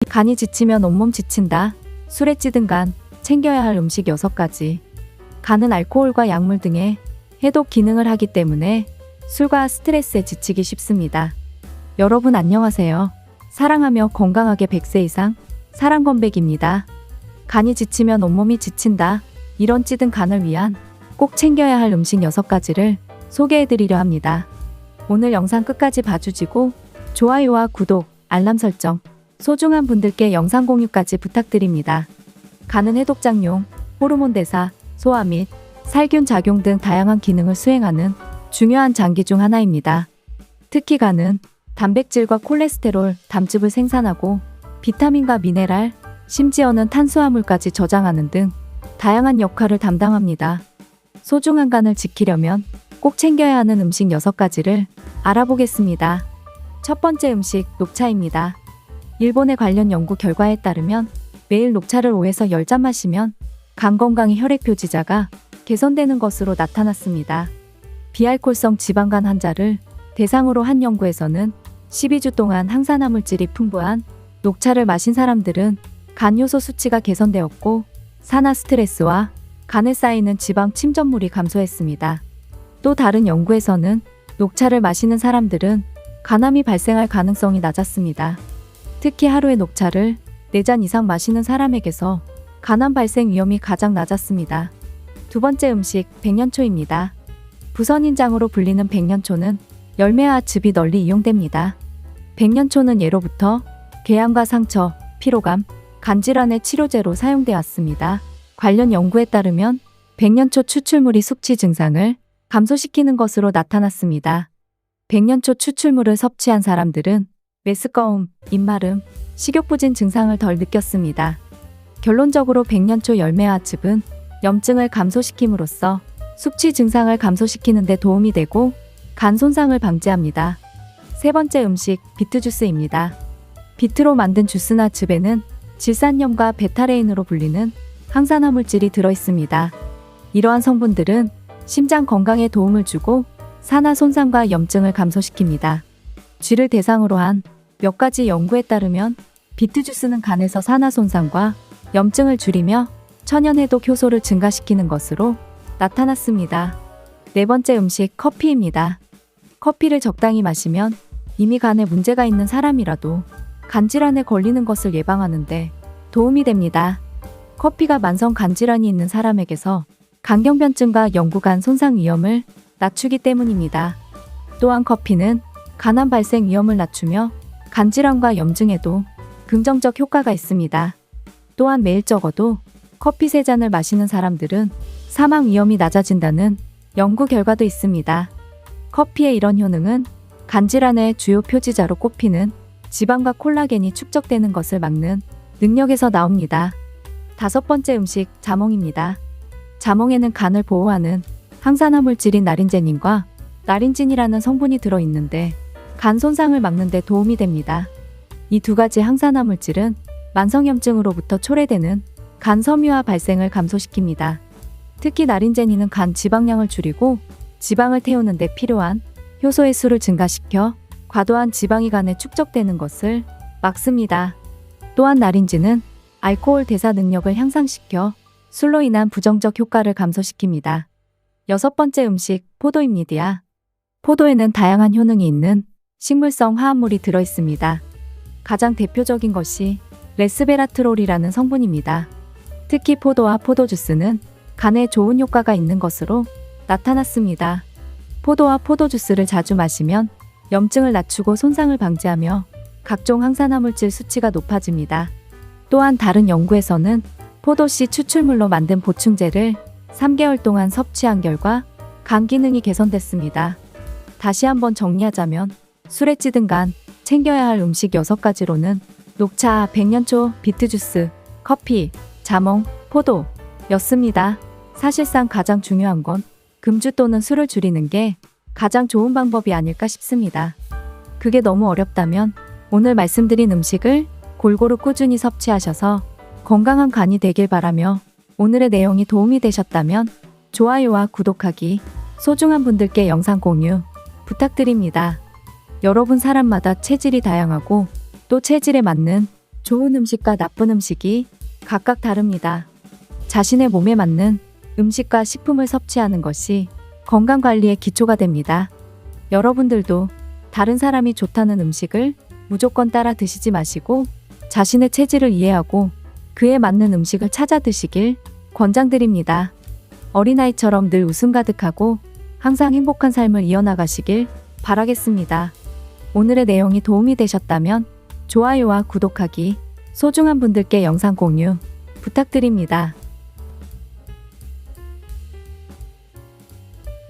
간이 지치면 온몸 지친다. 술에 찌든 간, 챙겨야 할 음식 6가지. 간은 알코올과 약물 등의 해독 기능을 하기 때문에 술과 스트레스에 지치기 쉽습니다. 여러분 안녕하세요. 사랑하며 건강하게 100세 이상 사랑건백입니다. 간이 지치면 온몸이 지친다. 이런 찌든 간을 위한 꼭 챙겨야 할 음식 6가지를 소개해드리려 합니다. 오늘 영상 끝까지 봐주시고 좋아요와 구독, 알람 설정, 소중한 분들께 영상 공유까지 부탁드립니다. 간은 해독작용, 호르몬 대사, 소화 및 살균 작용 등 다양한 기능을 수행하는 중요한 장기 중 하나입니다. 특히 간은 단백질과 콜레스테롤, 담즙을 생산하고 비타민과 미네랄, 심지어는 탄수화물까지 저장하는 등 다양한 역할을 담당합니다. 소중한 간을 지키려면 꼭 챙겨야 하는 음식 6가지를 알아보겠습니다. 첫 번째 음식, 녹차입니다. 일본의 관련 연구 결과에 따르면 매일 녹차를 5에서 10잔 마시면 간 건강의 혈액 표지자가 개선되는 것으로 나타났습니다. 비알코올성 지방간 환자를 대상으로 한 연구에서는 12주 동안 항산화물질이 풍부한 녹차를 마신 사람들은 간 요소 수치가 개선되었고 산화 스트레스와 간에 쌓이는 지방 침전물이 감소했습니다. 또 다른 연구에서는 녹차를 마시는 사람들은 간암이 발생할 가능성이 낮았습니다. 특히 하루에 녹차를 4잔 이상 마시는 사람에게서 간암 발생 위험이 가장 낮았습니다. 두 번째 음식, 백년초입니다. 부선인장으로 불리는 백년초는 열매와 즙이 널리 이용됩니다. 백년초는 예로부터 궤양과 상처, 피로감, 간질환의 치료제로 사용되어 왔습니다. 관련 연구에 따르면 백년초 추출물이 숙취 증상을 감소시키는 것으로 나타났습니다. 백년초 추출물을 섭취한 사람들은 메스꺼움, 입마름, 식욕부진 증상을 덜 느꼈습니다. 결론적으로 백년초 열매와 즙은 염증을 감소시킴으로써 숙취 증상을 감소시키는 데 도움이 되고 간 손상을 방지합니다. 세 번째 음식, 비트 주스입니다. 비트로 만든 주스나 즙에는 질산염과 베타레인으로 불리는 항산화 물질이 들어있습니다. 이러한 성분들은 심장 건강에 도움을 주고 산화 손상과 염증을 감소시킵니다. 쥐를 대상으로 한 몇 가지 연구에 따르면 비트 주스는 간에서 산화 손상과 염증을 줄이며 천연 해독 효소를 증가시키는 것으로 나타났습니다. 네 번째 음식, 커피입니다. 커피를 적당히 마시면 이미 간에 문제가 있는 사람이라도 간질환에 걸리는 것을 예방하는데 도움이 됩니다. 커피가 만성 간질환이 있는 사람에게서 간경변증과 영구간 손상 위험을 낮추기 때문입니다. 또한 커피는 간암 발생 위험을 낮추며 간질환과 염증에도 긍정적 효과가 있습니다. 또한 매일 적어도 커피 3잔을 마시는 사람들은 사망 위험이 낮아진다는 연구 결과도 있습니다. 커피의 이런 효능은 간질환의 주요 표지자로 꼽히는 지방과 콜라겐이 축적되는 것을 막는 능력에서 나옵니다. 다섯 번째 음식, 자몽입니다. 자몽에는 간을 보호하는 항산화 물질인 나린제닌과 나린진이라는 성분이 들어있는데 간 손상을 막는 데 도움이 됩니다. 이 2가지 항산화 물질은 만성염증으로부터 초래되는 간 섬유화 발생을 감소시킵니다. 특히 나린제닌은 간 지방량을 줄이고 지방을 태우는 데 필요한 효소의 수를 증가시켜 과도한 지방이 간에 축적되는 것을 막습니다. 또한 나린진은 알코올 대사 능력을 향상시켜 술로 인한 부정적 효과를 감소시킵니다. 여섯 번째 음식, 포도입니다. 포도에는 다양한 효능이 있는 식물성 화합물이 들어있습니다. 가장 대표적인 것이 레스베라트롤이라는 성분입니다. 특히 포도와 포도주스는 간에 좋은 효과가 있는 것으로 나타났습니다. 포도와 포도주스를 자주 마시면 염증을 낮추고 손상을 방지하며 각종 항산화 물질 수치가 높아집니다. 또한 다른 연구에서는 포도씨 추출물로 만든 보충제를 3개월 동안 섭취한 결과 간 기능이 개선됐습니다. 다시 한번 정리하자면 술에 찌든 간, 챙겨야 할 음식 6가지로는 녹차, 백년초, 비트주스, 커피, 자몽, 포도 였습니다. 사실상 가장 중요한 건 금주 또는 술을 줄이는 게 가장 좋은 방법이 아닐까 싶습니다. 그게 너무 어렵다면 오늘 말씀드린 음식을 골고루 꾸준히 섭취하셔서 건강한 간이 되길 바라며 오늘의 내용이 도움이 되셨다면 좋아요와 구독하기, 소중한 분들께 영상 공유 부탁드립니다. 여러분 사람마다 체질이 다양하고 또 체질에 맞는 좋은 음식과 나쁜 음식이 각각 다릅니다. 자신의 몸에 맞는 음식과 식품을 섭취하는 것이 건강관리의 기초가 됩니다. 여러분들도 다른 사람이 좋다는 음식을 무조건 따라 드시지 마시고 자신의 체질을 이해하고 그에 맞는 음식을 찾아 드시길 권장드립니다. 어린아이처럼 늘 웃음 가득하고 항상 행복한 삶을 이어나가시길 바라겠습니다. 오늘의 내용이 도움이 되셨다면 좋아요와 구독하기, 소중한 분들께 영상 공유 부탁드립니다.